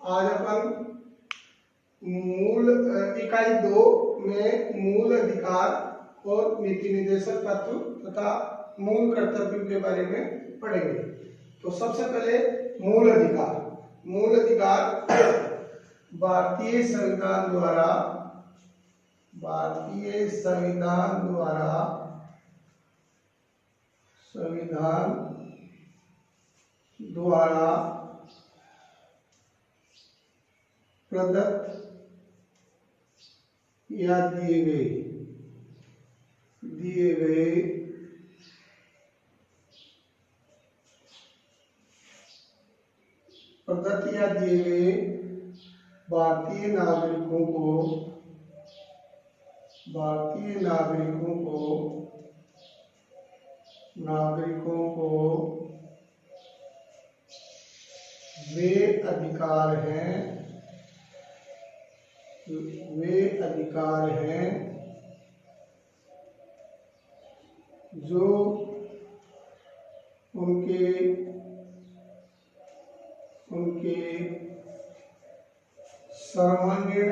आज अपन मूल इकाई 2 में मूल अधिकार और नीति निर्देशक तत्व तथा मूल कर्तव्यों के बारे में पढ़ेंगे। तो सबसे पहले मूल अधिकार। मूल अधिकार भारतीय संविधान द्वारा प्रदत्त या दिए गए भारतीय नागरिकों को वे अधिकार हैं जो उनके सर्वांगीण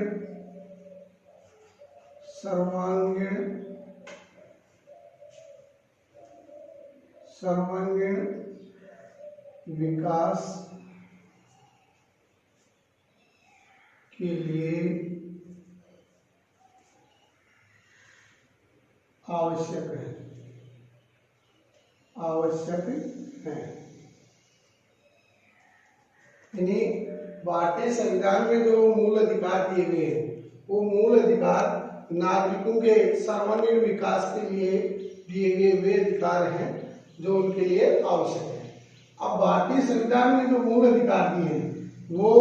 विकास के लिए आवश्यक है। यानी भारतीय संविधान में जो मूल अधिकार दिए गए हैं वो मूल अधिकार नागरिकों के सर्वांगीण विकास के लिए दिए गए वे अधिकार हैं जो उनके लिए आवश्यक है। अब भारतीय संविधान में जो मूल अधिकार दिए हैं वो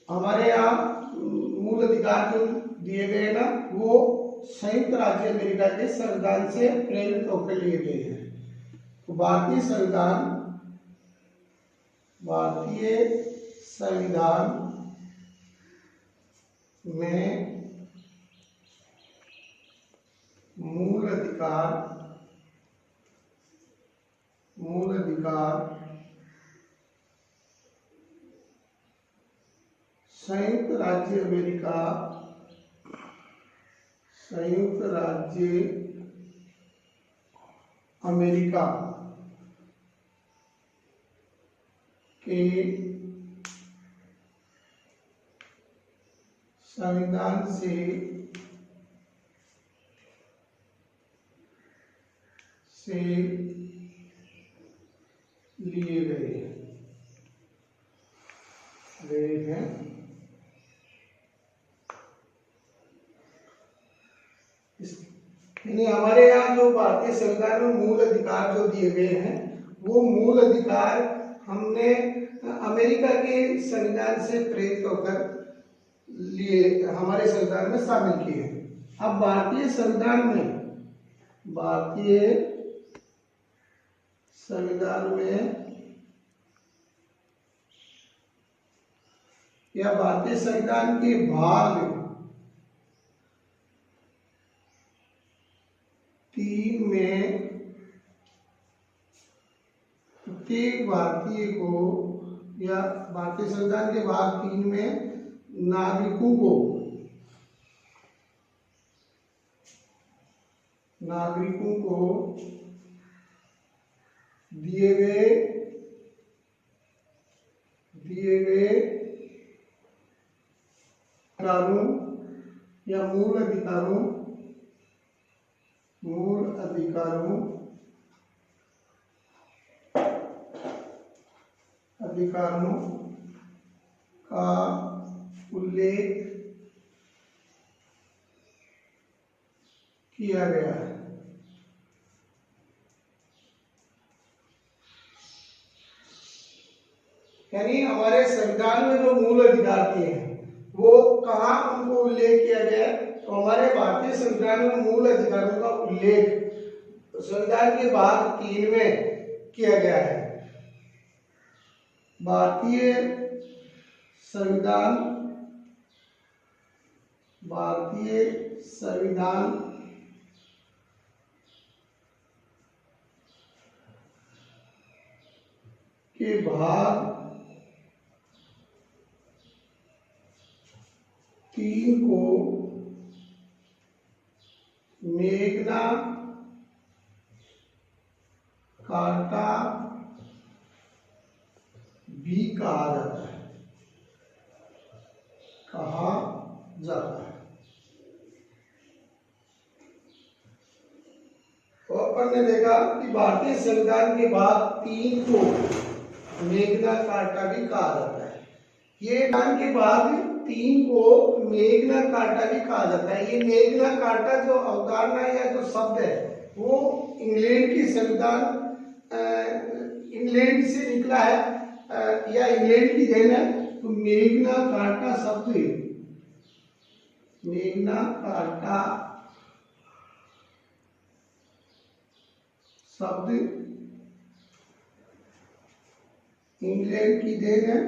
हमारे यहाँ मूल अधिकार जो दिए गए ना वो संयुक्त राज्य अमेरिका के संविधान से प्रेरित होकर लिए गए हैं। तो भारतीय संविधान में मूल अधिकार संयुक्त राज्य अमेरिका के संविधान से लिए गए हैं। यानी हमारे यहाँ जो भारतीय संविधान में मूल अधिकार जो दिए गए हैं वो मूल अधिकार हमने अमेरिका के संविधान से प्रेरित होकर लिए हमारे संविधान में शामिल किए हैं। अब भारतीय संविधान में या भारतीय संविधान के भाग 3 में प्रत्येक भारतीय को या भारतीय संविधान के भाग 3 में नागरिकों को दिए गए अधिकारों या मूल अधिकारों का उल्लेख किया गया है। यानी हमारे संविधान में जो मूल अधिकार दिए हैं वो कहाँ उनको उल्लेख किया गया है? तो हमारे भारतीय संविधान में मूल अधिकारों का उल्लेख संविधान के भाग 3 में किया गया है। भारतीय संविधान के भाग 3 को मेघना कार्टा भी कहा जाता है, कहा जाता है। तो अपन ने देखा कि भारतीय संविधान के बाद 3 को मेघना कार्टा भी कहा जाता है। ये संविधान के बाद 3 को मेघना कार्टा भी कहा जाता है। ये मेघना कार्टा जो अवधारणा या जो शब्द है वो इंग्लैंड की संविधान इंग्लैंड से निकला है या इंग्लैंड की देन है। तो मेघना कार्टा शब्द, मेघना कार्टा शब्द इंग्लैंड की देन है,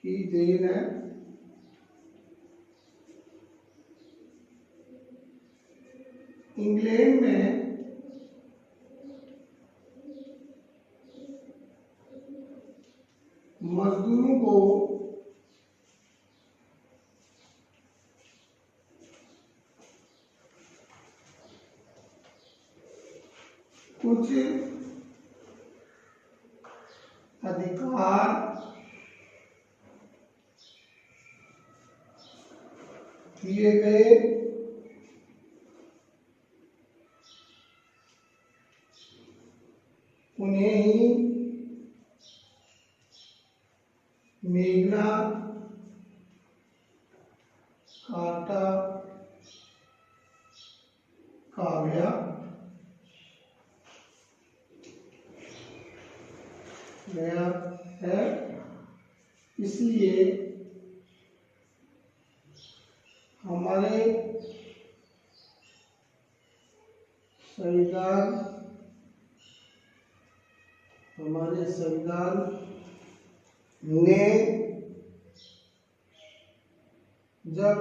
की देन है। इंग्लैंड में मजदूरों को कुछ अधिकार दिए गए, उन्हें ही मेघना कार्टा कहा गया है। इसलिए हमारे संविधान ने जब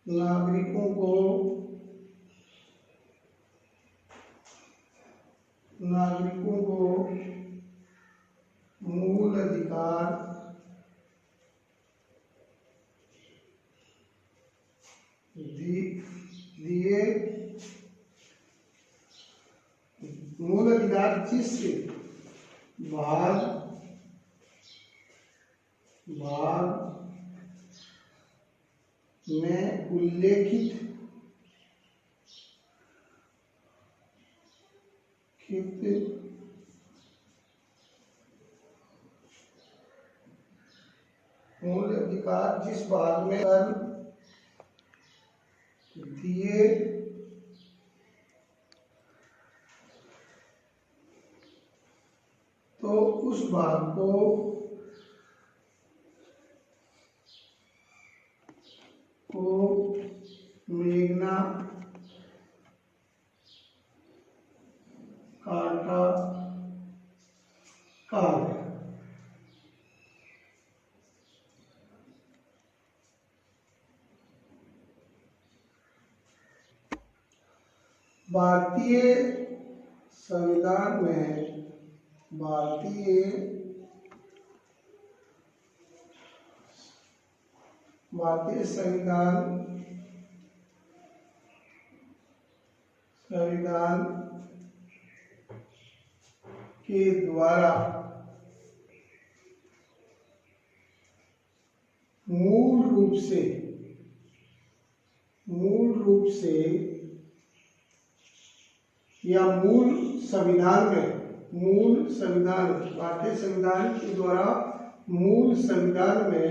नागरिकों को मूल अधिकार दिए, मूल अधिकार जिस भाग में उल्लेखित मूल अधिकार जिस भाग में दिए तो उस भाग को मेघना कार्टा कहा गया। भारतीय संविधान में भारतीय संविधान के द्वारा मूल रूप से या मूल संविधान भारतीय संविधान के द्वारा मूल संविधान में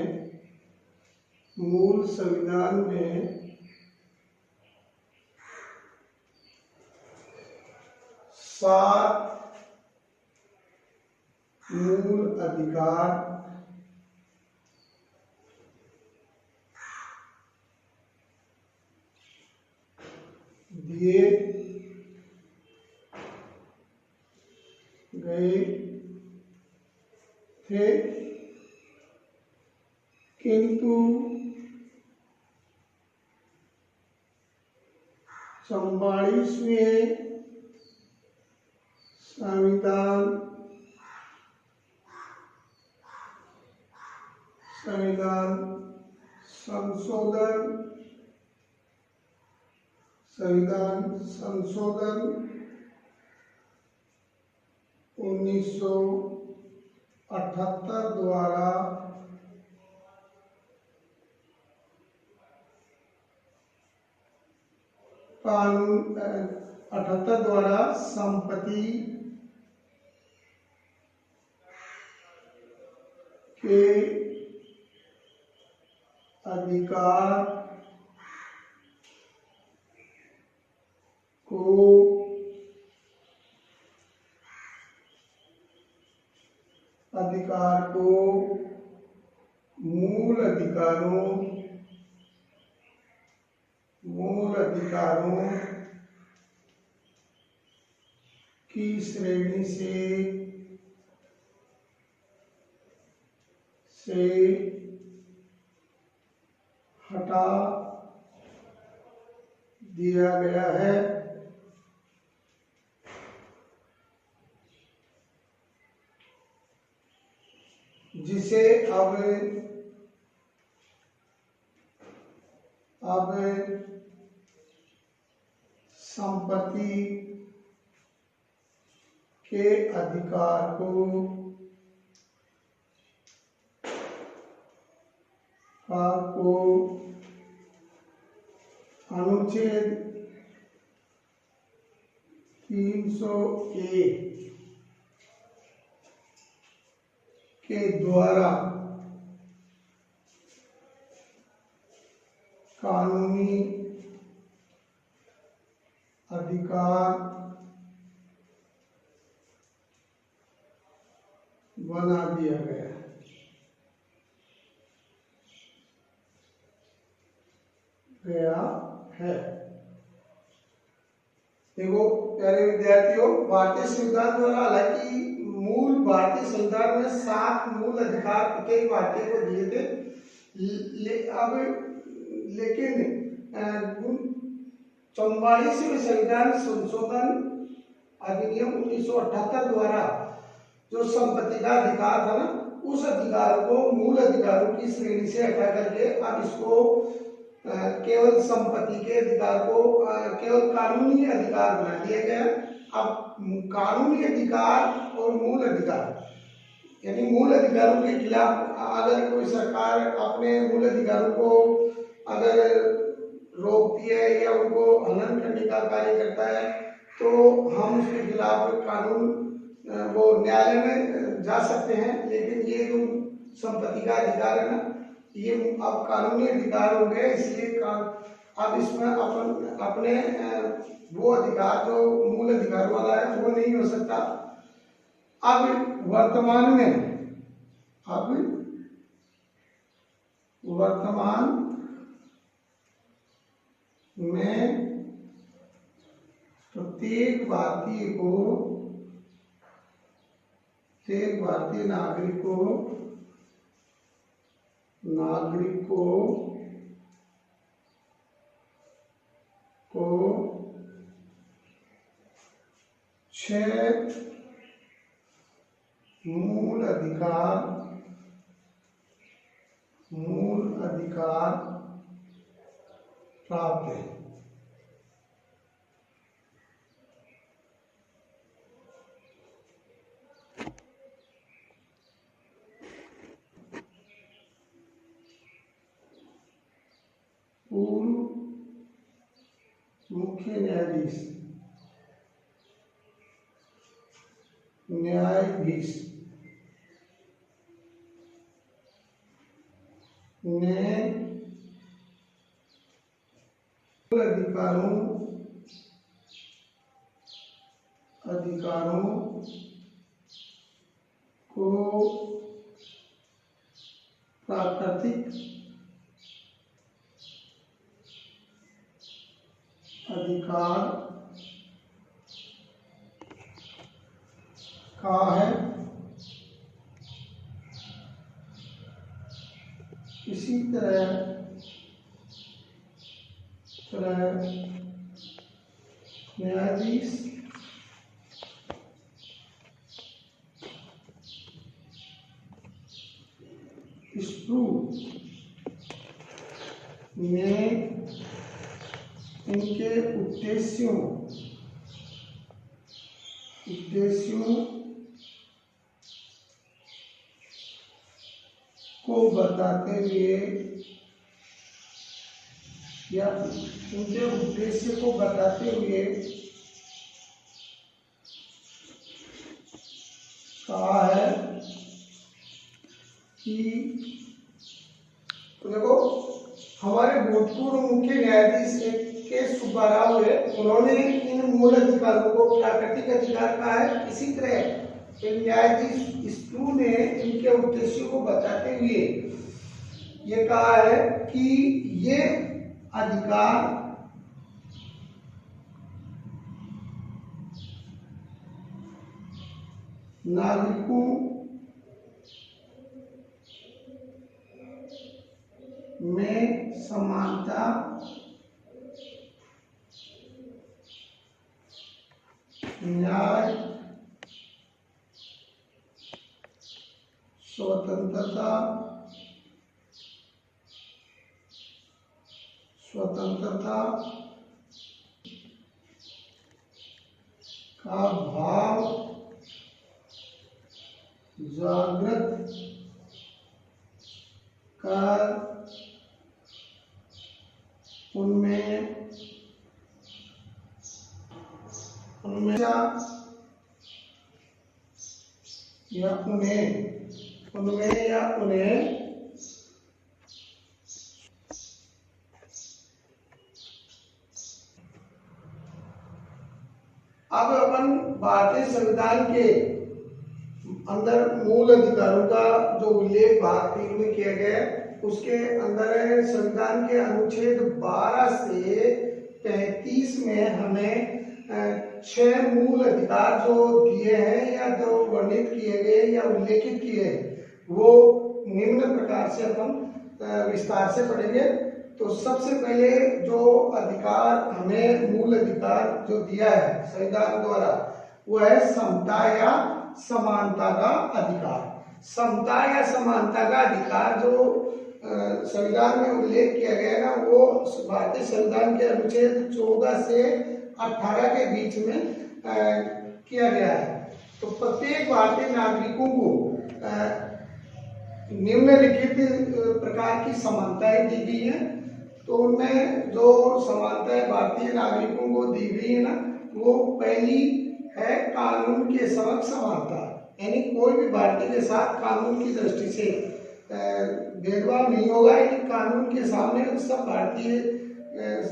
7 मूल अधिकार दिए गए थे, किंतु 44वें संविधान संविधान संशोधन 1978 द्वारा कानून 78 द्वारा संपत्ति के अधिकार को मूल अधिकारों की श्रेणी से हटा दिया गया है, जिसे अब संपत्ति के अधिकार को अनुच्छेद 301 के द्वारा कानूनी अधिकार बना दिया गया है। देखो प्यारे विद्यार्थियों, भारतीय संविधान द्वारा हालांकि मूल भारतीय संविधान में 7 मूल अधिकार प्रत्येक भारतीय को दिए थे, लेकिन 44वें संविधान संशोधन अधिनियम 1978 द्वारा जो संपत्ति का अधिकार था ना, उस अधिकार को मूल अधिकारों की श्रेणी से हटा करके अब इसको केवल संपत्ति के अधिकार को केवल कानूनी अधिकार बना दिया गया। अब कानूनी अधिकार और मूल अधिकार, यानी मूल अधिकारों के खिलाफ अगर कोई सरकार अपने मूल अधिकारों को अगर रोकती है या उनको हनन करने का कार्य करता है, तो हम उसके खिलाफ कानून वो न्यायालय में जा सकते हैं। लेकिन ये जो संपत्ति का अधिकार है ना, ये अब कानूनी अधिकार हो गए, इसलिए अब इसमें अपने वो अधिकार जो मूल अधिकार वाला है वो नहीं हो सकता। अब वर्तमान में प्रत्येक भारतीय नागरिक को 6 मूल अधिकार प्राप्त है। पूर्व मुख्य न्यायाधीश ने अधिकारों को प्राकृतिक अधिकार कहा है। इसी तरह न्यायाधीश स्प्रू में इनके उद्देश्यों को बताते हुए या उनके उद्देश्य को बताते हुए कहा है कि तो देखो हमारे भूतपूर्व मुख्य न्यायाधीश के सुब्बाराव है, उन्होंने इन मूल अधिकारों को प्राकृतिक अधिकार कहा है। इसी तरह न्यायाधीश स्प्रू ने इनके उद्देश्यों को बताते हुए ये कहा है कि ये अधिकार नागरिकों में समानता, न्याय, स्वतंत्रता का भाव जागृत कर उनमें या उन्हें अब अपन भारतीय संविधान के अंदर मूल अधिकारों का जो उल्लेख भाग 3 में किया गया है, उसके अंदर है संविधान के अनुच्छेद 12 से 35 में हमें 6 मूल अधिकार जो दिए हैं या जो वर्णित किए गए या उल्लेखित किए हैं, वो निम्न प्रकार से अपन विस्तार से पढ़ेंगे। तो सबसे पहले जो अधिकार हमें मूल अधिकार जो दिया है संविधान द्वारा, वो है समता या समानता का अधिकार। समता या समानता का अधिकार जो संविधान में उल्लेख किया गया है ना, वो भारतीय संविधान के अनुच्छेद 14 से 18 के बीच में किया गया है। तो प्रत्येक भारतीय नागरिकों को निम्नलिखित प्रकार की समानताएं दी गई है। तो उनमें जो समानताएं भारतीय नागरिकों को दी गई है ना, वो पहली है कानून के समक्ष समानता, यानी कोई भी भारतीय के साथ कानून की दृष्टि से भेदभाव नहीं होगा, यानी कानून के सामने सब भारतीय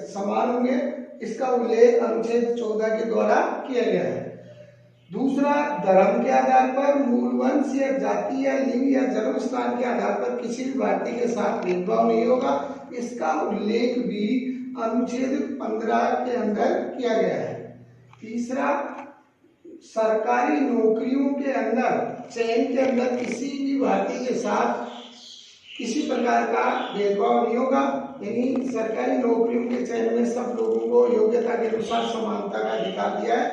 समान होंगे। इसका उल्लेख अनुच्छेद 14 के द्वारा किया गया है। दूसरा, धर्म के आधार पर, मूल वंश या जाति या लिंग या जन्म स्थान के आधार पर किसी भी भारतीय के साथ भेदभाव नहीं होगा। इसका उल्लेख भी अनुच्छेद 15 के अंदर किया गया है। तीसरा, सरकारी नौकरियों के अंदर चयन के अंदर किसी भी भारतीय के साथ किसी प्रकार का भेदभाव नहीं होगा, यानी सरकारी नौकरियों के चयन में सब लोगों को योग्यता के अनुसार समानता का अधिकार दिया है,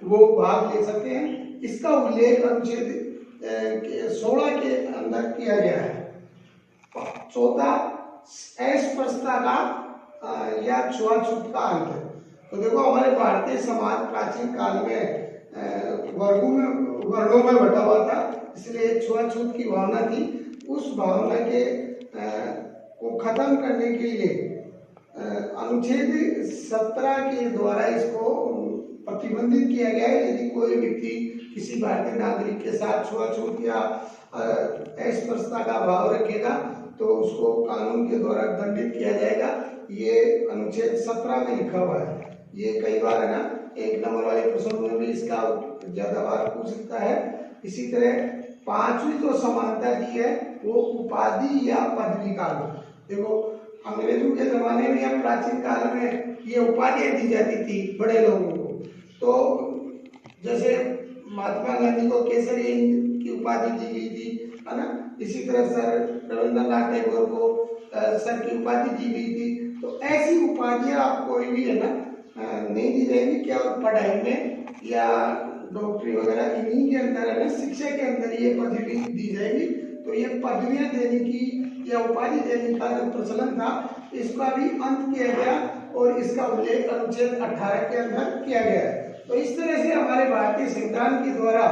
वो भाग ले सकते हैं। इसका उल्लेख अनुच्छेद 16 के अंदर किया गया है। चौथा, अस्पृश्यता का या छुआछूत का अंत। तो देखो हमारे भारतीय समाज प्राचीन काल में वर्णों में बटा हुआ था, इसलिए छुआछूत की भावना थी। उस भावना के को खत्म करने के लिए अनुच्छेद 17 के द्वारा इसको प्रतिबंधित किया गया है। यदि कोई व्यक्ति किसी भारतीय नागरिक के साथ छुआछूत या अस्पृश्यता का भाव रखेगा तो उसको कानून के द्वारा दंडित किया जाएगा। ये अनुच्छेद 17 में लिखा हुआ है। ये कई बार है ना 1 नंबर वाले प्रश्नों में भी इसका ज्यादा बार पूछ सकता है। इसी तरह 5वीं जो समानता दी है वो उपाधि या पदवी काल। देखो अंग्रेजों के जमाने में या प्राचीन काल में ये उपाधियां दी जाती थी बड़े लोगों को। तो जैसे महात्मा गांधी को केसरी की उपाधि दी गई थी, है ना। इसी तरह सर रविंद्रनाथ टैगोर को सर की उपाधि दी गई थी। तो ऐसी उपाधियां आप कोई भी है ना नहीं दी जाएगी, केवल पढ़ाई में या डॉक्टरी वगैरह इन्हीं के अंदर है ना, शिक्षा के अंदर ये पदवी दी जाएगी। तो ये पदवियां देने की या उपाधि देने का जो प्रचलन था इसका भी अंत किया गया और इसका उल्लेख अनुच्छेद 18 के अंदर किया गया है। तो इस तरह से हमारे भारतीय संविधान के द्वारा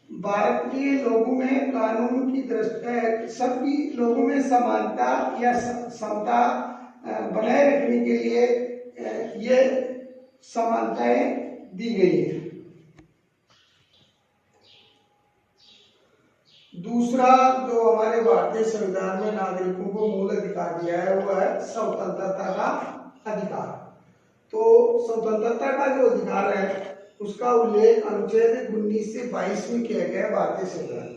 भारतीय लोगों में कानून की दृष्टि सभी लोगों में समानता या समता बनाए रखने के लिए ये समानताएं दी गई है। दूसरा जो हमारे भारतीय संविधान में नागरिकों को मूल अधिकार दिया है वो है स्वतंत्रता का अधिकार। तो स्वतंत्रता का जो अधिकार है उसका उल्लेख अनुच्छेद 19 से 22 में किया गया है भारतीय संविधान।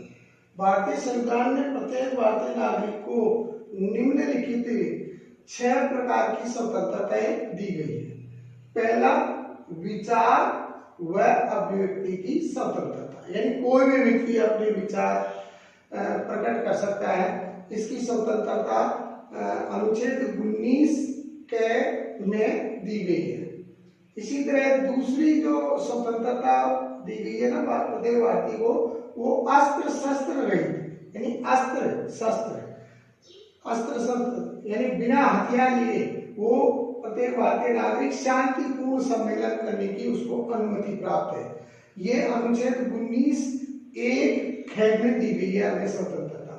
भारतीय संविधान ने प्रत्येक भारतीय नागरिक को निम्नलिखित 6 प्रकार की स्वतंत्रताएं दी गई है। पहला, विचार व अभिव्यक्ति की स्वतंत्रता, यानी कोई भी व्यक्ति अपने विचार प्रकट कर सकता है, इसकी स्वतंत्रता अनुच्छेद 19 के में दी गई है। इसी तरह दूसरी जो स्वतंत्रता दी गई है ना प्रत्येक भारतीय को, वो अस्त्र शस्त्र रहित, यानी अस्त्र शस्त्र यानी बिना हथियार लिए वो प्रत्येक भारतीय नागरिक शांतिपूर्ण सम्मेलन करने की उसको अनुमति प्राप्त है। ये अनुच्छेद 19(1) में दी गई है हमें स्वतंत्रता।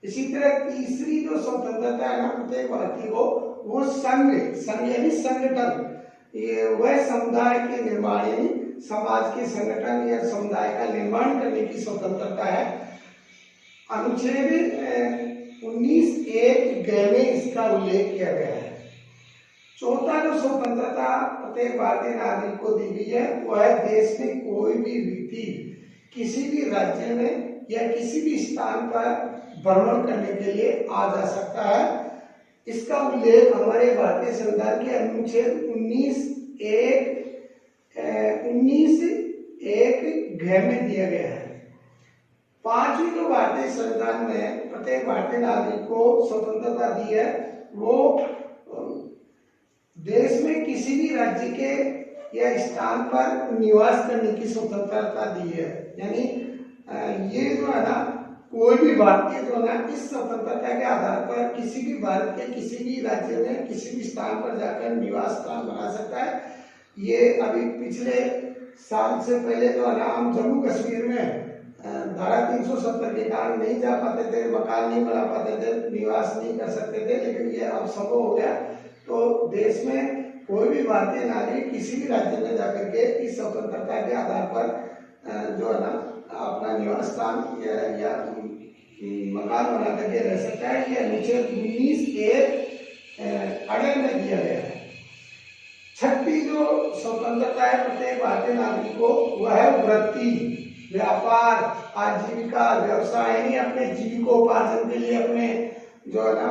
इसी तरह तीसरी जो स्वतंत्रता है ना प्रत्येक भारतीय को, वो संघ यानी संगठन, ये वह समुदाय के निर्माण यानी समाज के संगठन या समुदाय का निर्माण करने की स्वतंत्रता है। अनुच्छेद 19(1) में इसका उल्लेख किया गया है। चौथा जो स्वतंत्रता प्रत्येक भारतीय नागरिक को दी गई है वो है देश में कोई भी व्यक्ति किसी भी राज्य में या किसी भी स्थान पर भ्रमण करने के लिए आ जा सकता है। इसका उल्लेख हमारे भारतीय संविधान के अनुच्छेद 19(1) में दिया गया है। पांचवी जो भारतीय संविधान में प्रत्येक भारतीय नागरिक को स्वतंत्रता दी है वो देश में किसी भी राज्य के या स्थान पर निवास करने की स्वतंत्रता दी है। यानी ये जो है ना कोई भी भारतीय जो है ना इस स्वतंत्रता के आधार पर किसी भी भारत के किसी भी राज्य में किसी भी स्थान पर जाकर निवास स्थान बना सकता है। ये अभी पिछले साल से पहले जो है ना हम जम्मू कश्मीर में धारा 370 के कारण नहीं जा पाते थे, मकान नहीं बना पाते थे, निवास नहीं कर सकते थे, लेकिन ये अब संभव हो गया। तो देश में कोई भी भारतीय नागरिक किसी भी राज्य में जाकर के इस स्वतंत्रता के आधार पर जो है ना अपना निवास स्थान या मकान बना करके रह सकता है। ये अनुच्छेद 19(1) में दिया गया है। छठी जो स्वतंत्रता है प्रत्येक भारतीय नागरिक को वह है वृत्ति, व्यापार, आजीविका, व्यवसाय, यानी अपने जीविकोपार्जन के लिए अपने जो है ना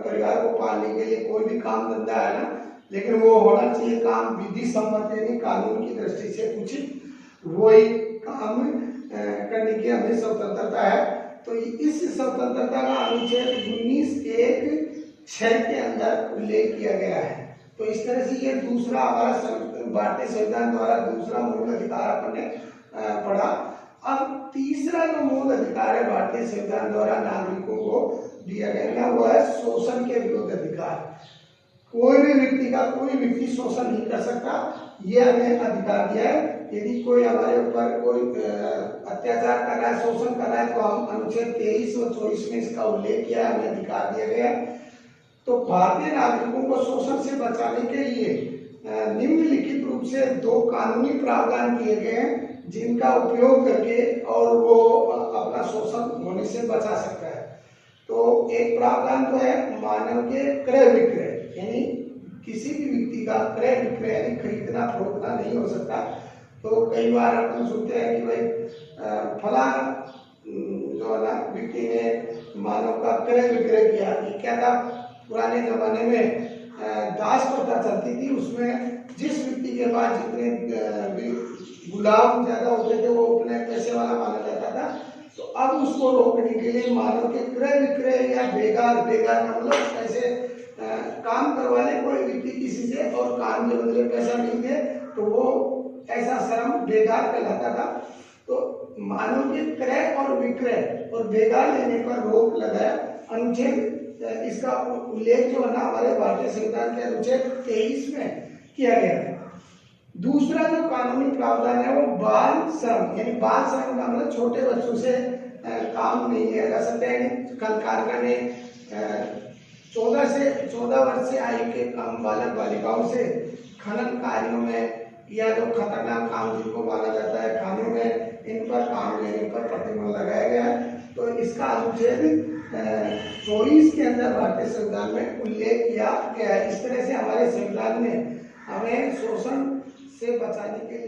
परिवार को पालने के लिए कोई भी काम धंधा है ना, लेकिन वो होना चाहिए काम विधि सम्मत यानी कानून की दृष्टि से उचित, वही काम करने की हमें स्वतंत्रता है। तो इस स्वतंत्रता का अनुच्छेद 19(1)(6) के अंदर उल्लेख किया गया है। तो इस तरह से ये दूसरा हमारा भारतीय संविधान द्वारा दूसरा मूल अधिकार अपन ने पढ़ा। अब तीसरा जो मूल अधिकार है भारतीय संविधान द्वारा नागरिकों को दिया गया है वो है शोषण के विरुद्ध अधिकार। कोई भी व्यक्ति शोषण नहीं कर सकता, ये हमें अधिकार दिया है। यदि कोई हमारे ऊपर कोई अत्याचार कर रहा है, शोषण कर रहा है, तो हम अनुच्छेद 23 और 24 में इसका उल्लेख किया है, हमें अधिकार दिया गया है। तो भारतीय नागरिकों को शोषण से बचाने के लिए निम्नलिखित रूप से 2 कानूनी प्रावधान किए गए हैं जिनका उपयोग करके और वो अपना शोषण होने से बचा सकता है। तो एक प्रावधान तो है मानव के क्रय विक्रय, यानी किसी भी व्यक्ति का क्रय विक्रय यानी खरीदना फरोखना नहीं हो सकता। तो कई बार अपन सुनते हैं कि भाई फला जो है ना व्यक्ति ने मानव का क्रय विक्रय किया। क्या था, पुराने जमाने में दास प्रथा चलती थी, उसमें जिस व्यक्ति के पास जितने गुलाम ज्यादा होते थे वो अपने पैसे वाला माना जाता था। तो अब उसको रोकने के लिए मानव के क्रय विक्रय या बेगार मतलब ऐसे काम करवा ले कोई व्यक्ति किसी से और काम के बदले पैसा नहीं दे तो वो ऐसा श्रम बेगार कहलाता था। तो मानव के क्रय और विक्रय और बेगार लेने पर रोक लगाया अनुच्छेद इसका उल्लेख जो है ना हमारे भारतीय संविधान के अनुच्छेद 23 में किया गया है। दूसरा जो कानूनी प्रावधान है वो बाल श्रम, यानी बाल श्रम का मतलब छोटे बच्चों से काम नहीं लिया जा सकता है। कल कारखाने में 14 वर्ष से आयु के कम बालक बालिकाओं से खनन कार्यों में या जो खतरनाक काम जिनको माना जाता है खानों में, इन पर काम लेने पर प्रतिबंध लगाया गया है। तो इसका अनुच्छेद 24 के अंदर भारतीय संविधान में उल्लेख किया गया है। इस तरह से हमारे संविधान ने हमें शोषण से बचाने के लिए